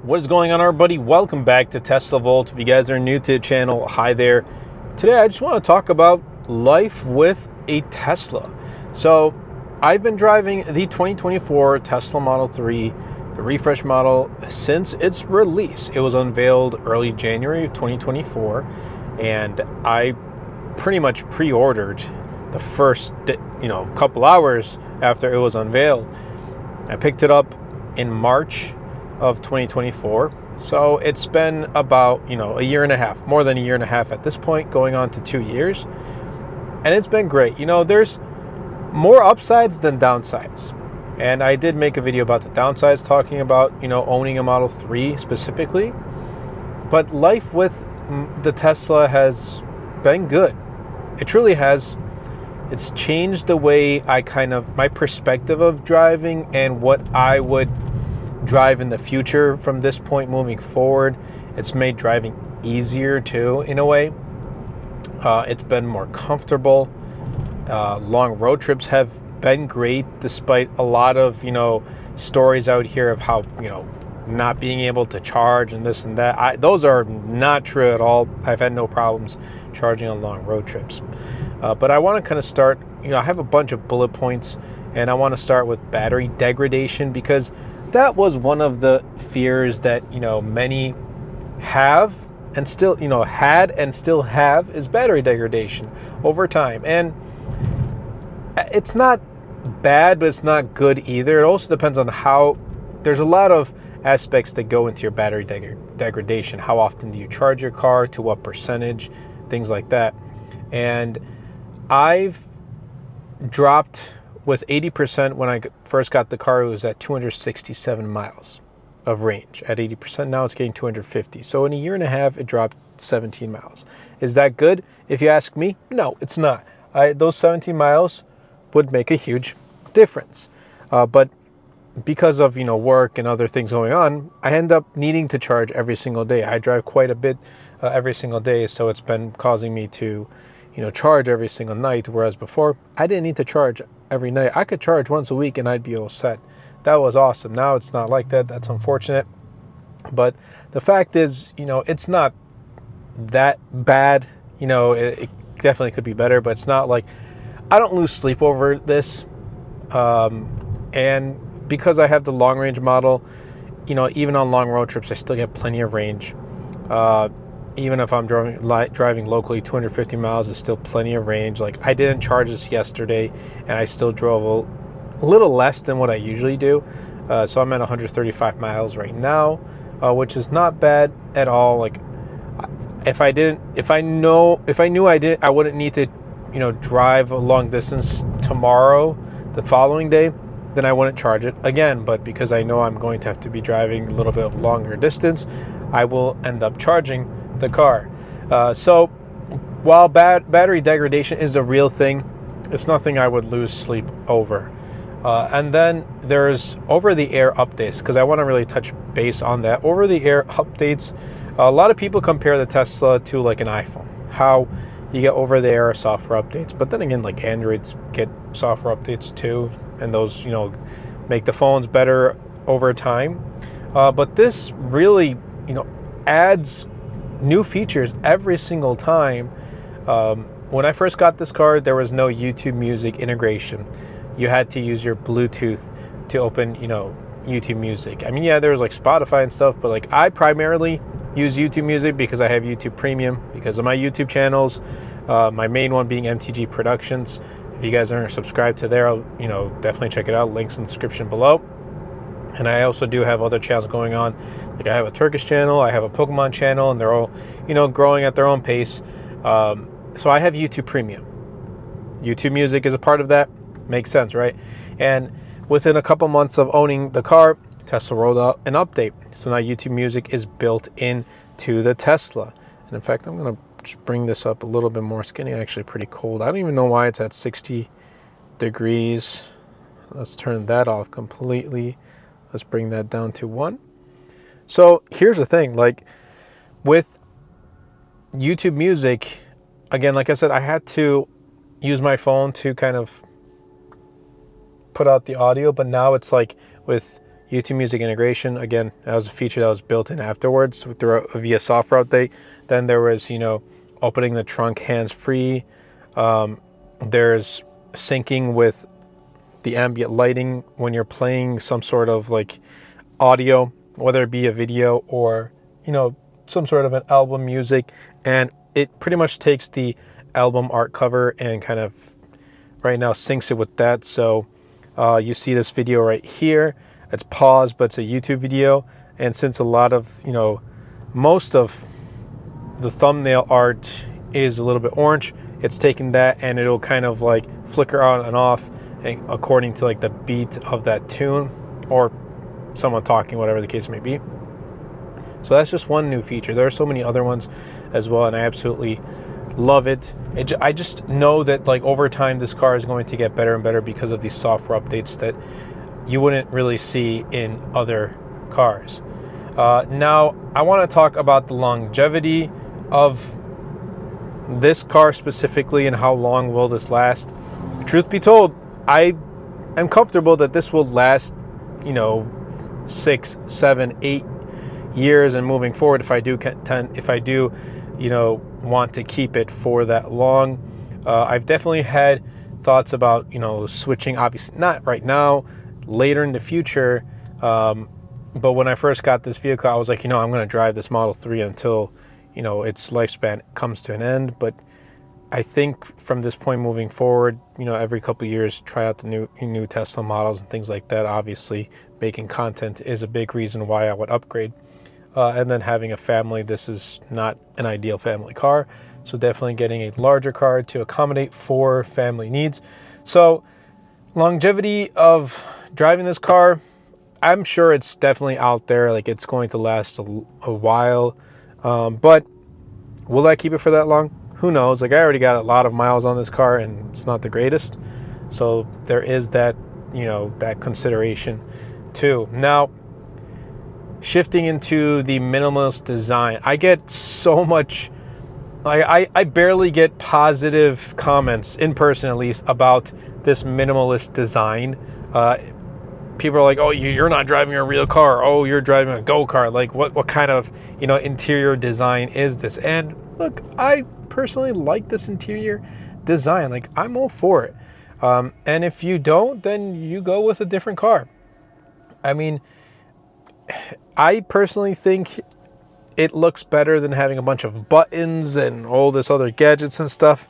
What is going on, everybody? Welcome back to Tesla Vault. If you guys are new to the channel, hi there. Today I just want to talk about life with a Tesla. So I've been driving the 2024 Tesla Model 3, the refresh model, since its release. It was unveiled early January of 2024, and I pretty much pre-ordered the first couple hours after it was unveiled. I picked it up in March of 2024. So it's been about, a year and a half, more than a year and a half at this point, going on to 2 years. And it's been great. There's more upsides than downsides. And I did make a video about the downsides, talking about, owning a Model 3 specifically. But life with the Tesla has been good. It truly has. It's changed the way my perspective of driving and what I would drive in the future from this point moving forward. It's made driving easier too, in a way. It's been more comfortable. Long road trips have been great, despite a lot of stories out here of how not being able to charge and this and that. Those are not true at all. I've had no problems charging on long road trips. But I want to kind of start, I have a bunch of bullet points, and I want to start with battery degradation, because that was one of the fears that, many have and still, had and still have, is battery degradation over time. And it's not bad, but it's not good either. It also depends on there's a lot of aspects that go into your battery degradation. How often do you charge your car? To what percentage? Things like that. And I've dropped with 80%. When I first got the car, it was at 267 miles of range at 80%. Now it's getting 250. So in a year and a half, it dropped 17 miles. Is that good? If you ask me, no, it's not. Those 17 miles would make a huge difference. But because of work and other things going on, I end up needing to charge every single day. I drive quite a bit every single day, so it's been causing me to charge every single night, whereas before I didn't need to charge every night. I could charge once a week and I'd be all set. That was awesome. Now it's not like that. That's unfortunate. But the fact is, it's not that bad. It definitely could be better, but it's not like I don't lose sleep over this. And because I have the long range model, even on long road trips, I still get plenty of range. Even if I'm driving locally, 250 miles is still plenty of range. Like, I didn't charge this yesterday, and I still drove a little less than what I usually do. So I'm at 135 miles right now, which is not bad at all. Like, if I knew I wouldn't need to, drive a long distance tomorrow, the following day, then I wouldn't charge it again. But because I know I'm going to have to be driving a little bit of longer distance, I will end up charging the car. So while battery degradation is a real thing, it's nothing I would lose sleep over. And then there's over-the-air updates, because I want to really touch base on that. Over-the-air updates, a lot of people compare the Tesla to like an iPhone, how you get over-the-air software updates. But then again, like Androids get software updates too, and those make the phones better over time. But this really adds new features every single time. When I first got this car, there was no YouTube Music integration. You had to use your Bluetooth to open, YouTube Music. I mean, yeah, there was like Spotify and stuff, but like I primarily use YouTube Music because I have YouTube Premium, because of my YouTube channels. My main one being MTG Productions. If you guys aren't subscribed to there, definitely check it out. Links in the description below. And I also do have other channels going on. Like, I have a Turkish channel, I have a Pokemon channel, and they're all, growing at their own pace. So I have YouTube Premium. YouTube Music is a part of that. Makes sense, right? And within a couple months of owning the car, Tesla rolled out an update. So now YouTube Music is built into the Tesla. And in fact, I'm going to just bring this up a little bit more. It's getting actually pretty cold. I don't even know why it's at 60 degrees. Let's turn that off completely. Let's bring that down to 1. So here's the thing, like with YouTube Music, again, like I said, I had to use my phone to kind of put out the audio, but now it's like with YouTube music integration. Again, that was a feature that was built in afterwards via software update. Then there was, opening the trunk hands-free. There's syncing with the ambient lighting when you're playing some sort of like audio, whether it be a video or, some sort of an album music. And it pretty much takes the album art cover and kind of right now syncs it with that. So you see this video right here. It's paused, but it's a YouTube video. And since a lot of, most of the thumbnail art is a little bit orange, it's taking that and it'll kind of like flicker on and off according to like the beat of that tune or someone talking, whatever the case may be. So that's just one new feature. There are so many other ones as well, and I absolutely love it. I just know that like over time this car is going to get better and better because of these software updates that you wouldn't really see in other cars. Now I want to talk about the longevity of this car specifically and how long will this last. Truth be told, I am comfortable that this will last 6, 7, 8 years and moving forward if I do want to keep it for that long. I've definitely had thoughts about switching, obviously not right now, later in the future, but when I first got this vehicle I was like, I'm going to drive this Model 3 until its lifespan comes to an end. But I think from this point moving forward, every couple of years try out the new Tesla models and things like that. Obviously making content is a big reason why I would upgrade. And then having a family, this is not an ideal family car. So definitely getting a larger car to accommodate for family needs. So longevity of driving this car, I'm sure it's definitely out there. Like it's going to last a while. But will I keep it for that long? Who knows? Like I already got a lot of miles on this car and it's not the greatest. So there is that, that consideration too. Now, shifting into the minimalist design, I get so much, I barely get positive comments, in person at least, about this minimalist design. People are like, oh, you're not driving a real car. Oh, you're driving a go-kart. Like what kind of, interior design is this? And look, I personally like this interior design. Like I'm all for it. And if you don't, then you go with a different car. I mean, I personally think it looks better than having a bunch of buttons and all this other gadgets and stuff.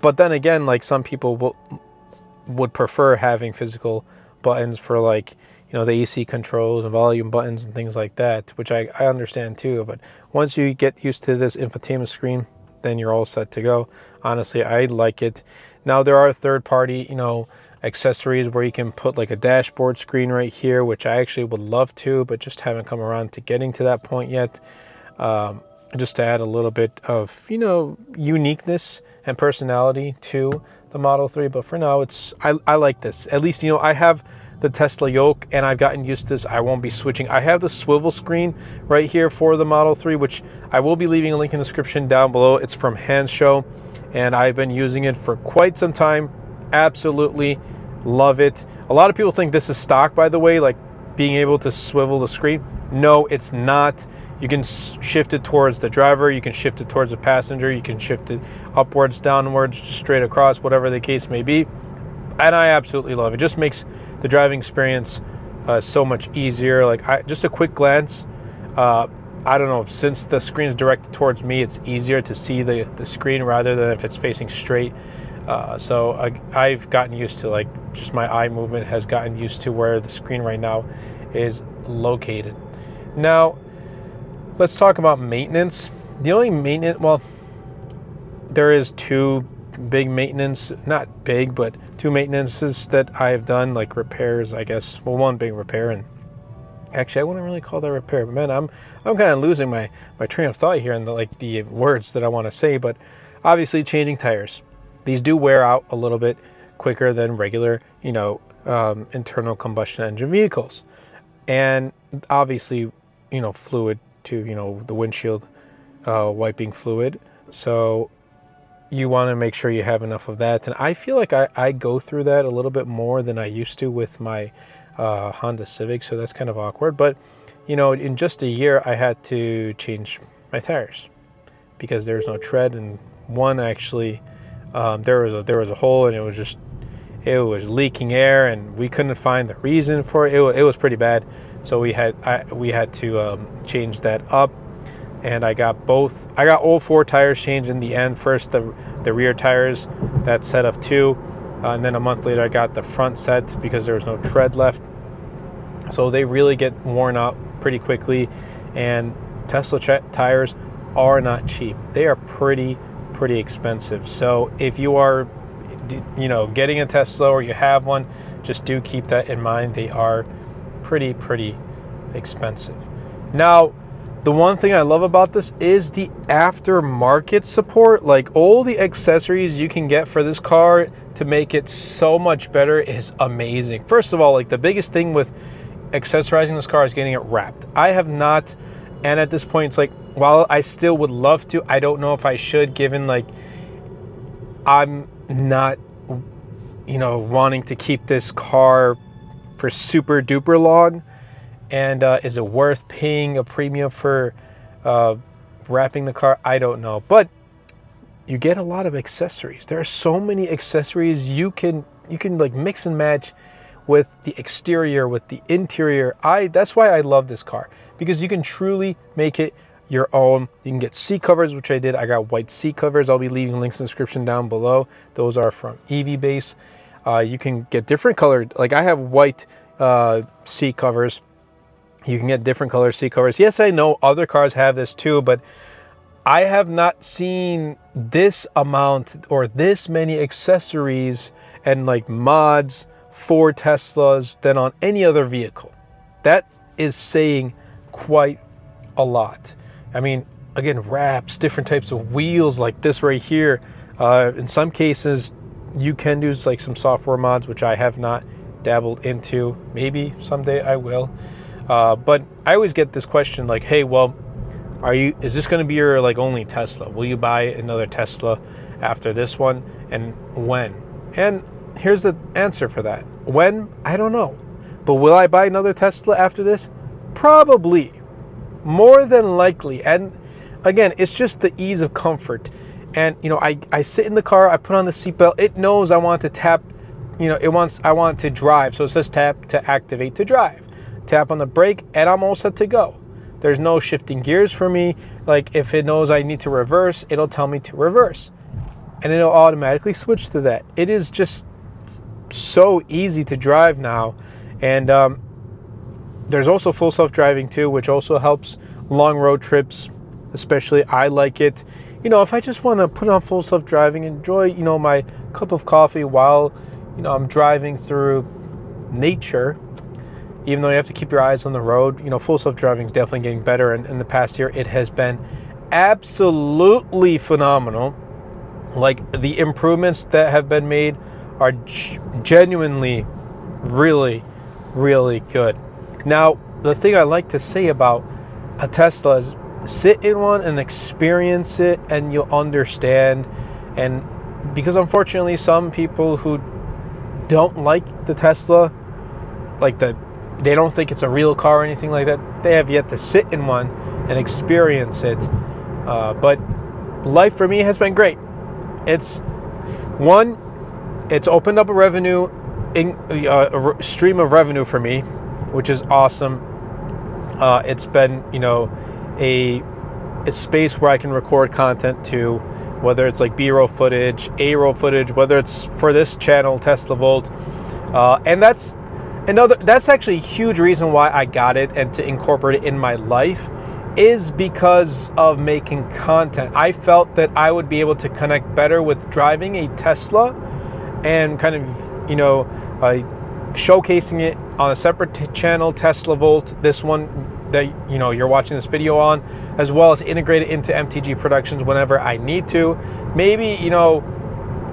But then again, like some people would prefer having physical buttons for like, the AC controls and volume buttons and things like that, which I understand too. But once you get used to this infotainment screen, then you're all set to go. Honestly, I like it. Now there are third-party, accessories where you can put like a dashboard screen right here, which I actually would love to, but just haven't come around to getting to that point yet. Just to add a little bit of, uniqueness and personality to the Model 3. But for now, I like this. At least, I have the Tesla yoke and I've gotten used to this. I won't be switching. I have the swivel screen right here for the Model 3, which I will be leaving a link in the description down below. It's from Hand Show and I've been using it for quite some time. Absolutely love it. A lot of people think this is stock, by the way, like being able to swivel the screen. No, it's not. You can shift it towards the driver, you can shift it towards the passenger, you can shift it upwards, downwards, just straight across, whatever the case may be. And I absolutely love it. It just makes the driving experience so much easier. Like just a quick glance, I don't know, since the screen is directed towards me, it's easier to see the screen rather than if it's facing straight. So I've gotten used to, like, just my eye movement has gotten used to where the screen right now is located. Now, let's talk about maintenance. The only maintenance, well, there is two big maintenance, not big, but two maintenances that I have done, like repairs, I guess. Well, one big repair, and actually I wouldn't really call that repair, but man, I'm kind of losing my train of thought here and the words that I want to say. But obviously changing tires. These do wear out a little bit quicker than regular, internal combustion engine vehicles. And obviously, fluid to, the windshield wiping fluid. So you want to make sure you have enough of that. And I feel like I go through that a little bit more than I used to with my Honda Civic, so that's kind of awkward. But you know, in just a year, I had to change my tires because there's no tread, and one actually there was a hole, and it was leaking air, and we couldn't find the reason for it. It was pretty bad, so we had to change that up. And I got all 4 tires changed in the end. First the rear tires, that set of 2, and then a month later I got the front set because there was no tread left. So they really get worn out pretty quickly, and Tesla tires are not cheap. They are pretty expensive. So if you are, you know, getting a Tesla or you have one, just do keep that in mind. They are pretty expensive. Now, the one thing I love about this is the aftermarket support. Like, all the accessories you can get for this car to make it so much better is amazing. First of all, like, the biggest thing with accessorizing this car is getting it wrapped. I have not, and at this point, it's like, while I still would love to, I don't know if I should, given like I'm not, you know, wanting to keep this car for super duper long. And is it worth paying a premium for wrapping the car? I don't know. But you get a lot of accessories. There are so many accessories you can like mix and match with the exterior, with the interior. That's why I love this car, because you can truly make it your own. You can get seat covers, which I did. I got white seat covers. I'll be leaving links in the description down below. Those are from EV Base. You can get different colored, like I have white seat covers. You can get different color seat covers. Yes, I know other cars have this too, but I have not seen this amount or this many accessories and like mods for Teslas than on any other vehicle. That is saying quite a lot. I mean, again, wraps, different types of wheels like this right here. In some cases, you can do like some software mods, which I have not dabbled into. Maybe someday I will. But I always get this question like, hey, well, is this going to be your like only Tesla? Will you buy another Tesla after this one, and when? And here's the answer for that. When? I don't know. But will I buy another Tesla after this? Probably. More than likely. And again, it's just the ease of comfort. And you know, I sit in the car, I put on the seatbelt, it knows I want to tap, you know, I want to drive. So it says tap to activate to drive. Tap on the brake and I'm all set to go. There's no shifting gears for me. Like, if it knows I need to reverse, it'll tell me to reverse, and it'll automatically switch to that. It is just so easy to drive now. And there's also full self-driving too, which also helps long road trips. Especially, I like it, you know, if I just want to put on full self-driving, enjoy, you know, my cup of coffee while, you know, I'm driving through nature. Even though you have to keep your eyes on the road, you know, full self-driving is definitely getting better. And in the past year, it has been absolutely phenomenal. Like, the improvements that have been made are genuinely really good. Now, the thing I like to say about a Tesla is sit in one and experience it, and you'll understand. And because unfortunately, some people who don't like the Tesla, like they don't think it's a real car or anything like that, they have yet to sit in one and experience it. But life for me has been great. It's opened up a stream of revenue for me, which is awesome. It's been, you know, a space where I can record content too, whether it's like B-roll footage, A-roll footage, whether it's for this channel, Tesla Volt, and that's actually a huge reason why I got it and to incorporate it in my life, is because of making content. I felt that I would be able to connect better with driving a Tesla and kind of, you know, showcasing it on a separate channel, Tesla Volt, this one that, you know, you're watching this video on, as well as integrate it into MTG Productions whenever I need to. Maybe, you know,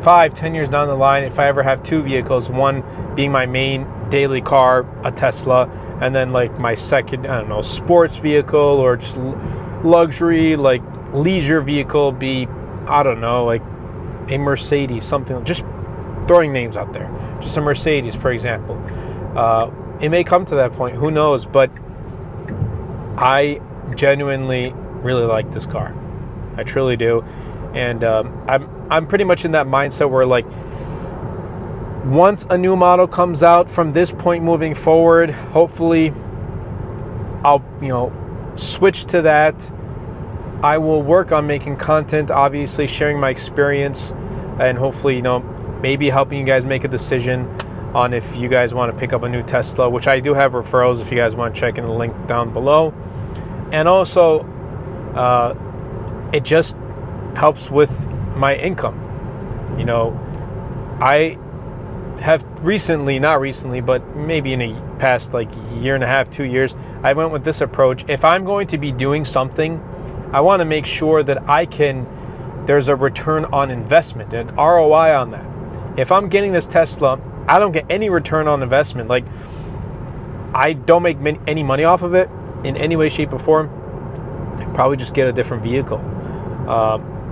5-10 years down the line, if I ever have 2 vehicles, one being my main daily car, a Tesla, and then like my second, I don't know, sports vehicle or just luxury, like leisure vehicle be, I don't know, like a Mercedes, something, just throwing names out there, just a Mercedes, for example. it may come to that point. Who knows? But I genuinely really like this car. I truly do. And I'm pretty much in that mindset where, like, once a new model comes out from this point moving forward, hopefully I'll, switch to that. I will work on making content, obviously sharing my experience, and hopefully, maybe helping you guys make a decision on if you guys want to pick up a new Tesla, which I do have referrals if you guys want to check in the link down below. And also, it just helps with my income. I have not recently, but maybe in a past like year and a half, 2 years, I went with this approach. If I'm going to be doing something, I want to make sure that there's a return on investment, an ROI on that. If I'm getting this Tesla, I don't get any return on investment. Like, I don't make any money off of it in any way, shape, or form. I'd probably just get a different vehicle.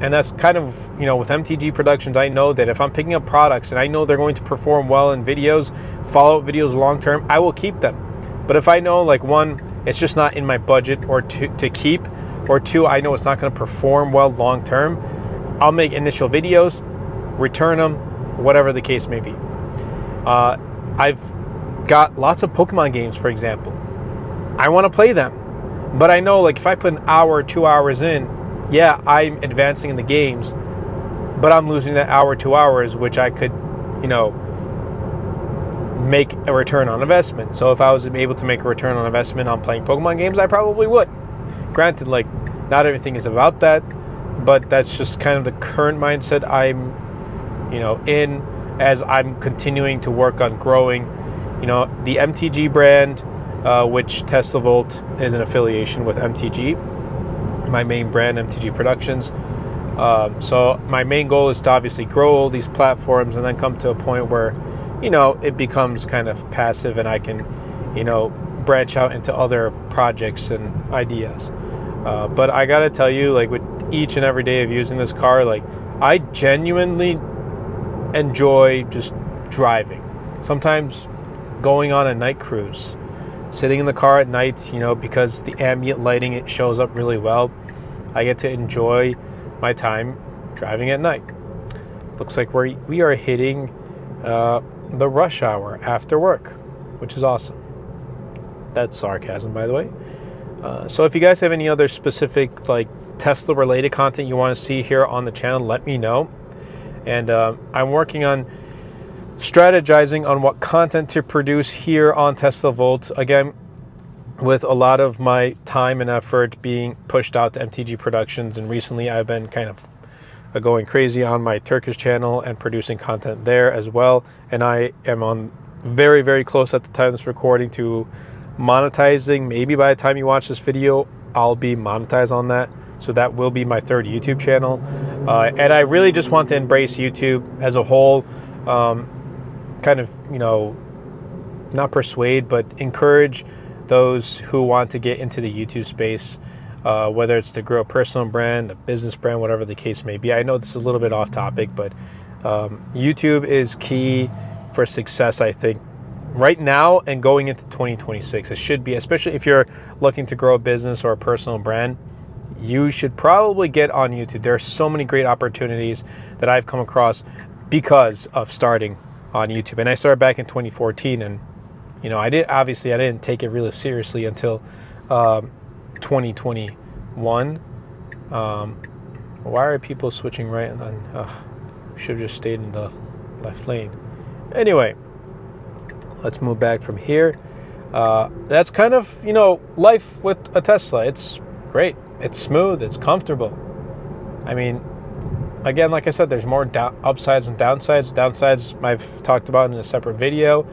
And that's kind of, with MTG Productions, I know that if I'm picking up products and I know they're going to perform well in videos, follow-up videos long term, I will keep them. But if I know, like, one, it's just not in my budget or to keep, or two, I know it's not going to perform well long term, I'll make initial videos, return them, whatever the case may be. I've got lots of Pokemon games, for example. I want to play them. But I know, like, if I put an hour or 2 hours in, yeah, I'm advancing in the games, but I'm losing that hour, 2 hours, which I could, make a return on investment. So if I was able to make a return on investment on playing Pokemon games, I probably would. Granted, like, not everything is about that, but that's just kind of the current mindset I'm, in as I'm continuing to work on growing, the MTG brand, which Tesla Volt is an affiliation with MTG. My main brand, MTG Productions. So my main goal is to obviously grow all these platforms and then come to a point where, it becomes kind of passive and I can, branch out into other projects and ideas. But I gotta tell you, like, with each and every day of using this car, like, I genuinely enjoy just driving. Sometimes going on a night cruise, sitting in the car at night, because the ambient lighting, it shows up really well. I get to enjoy my time driving at night. Looks like we are hitting the rush hour after work, which is awesome. That's sarcasm, by the way. So if you guys have any other specific, like, Tesla related content you want to see here on the channel, let me know. And I'm working on strategizing on what content to produce here on Tesla Volt. Again, with a lot of my time and effort being pushed out to MTG Productions, and recently I've been kind of going crazy on my Turkish channel and producing content there as well. And I am on very, very close at the time of this recording to monetizing. Maybe by the time you watch this video, I'll be monetized on that. So that will be my third YouTube channel. And I really just want to embrace YouTube as a whole. Kind of, not persuade, but encourage those who want to get into the YouTube space, whether it's to grow a personal brand, a business brand, whatever the case may be. I know this is a little bit off topic, but YouTube is key for success, I think, right now and going into 2026. It should be, especially if you're looking to grow a business or a personal brand, you should probably get on YouTube. There are so many great opportunities that I've come across because of starting on YouTube. And I started back in 2014, and I didn't take it really seriously until 2021. Why are people switching right? And then should have just stayed in the left lane. Anyway, let's move back from here. That's kind of life with a Tesla. It's great. It's smooth. It's comfortable. I mean, again, like I said, there's more upsides and downsides. Downsides I've talked about in a separate video.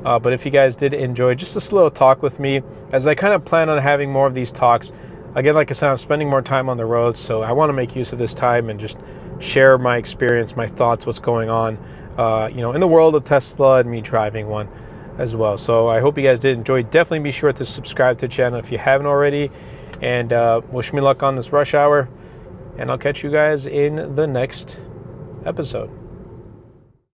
But if you guys did enjoy just this little talk with me, as I kind of plan on having more of these talks, again, like I said, I'm spending more time on the road, so I want to make use of this time and just share my experience, my thoughts, what's going on, in the world of Tesla and me driving one as well. So I hope you guys did enjoy. Definitely be sure to subscribe to the channel if you haven't already, and wish me luck on this rush hour, and I'll catch you guys in the next episode.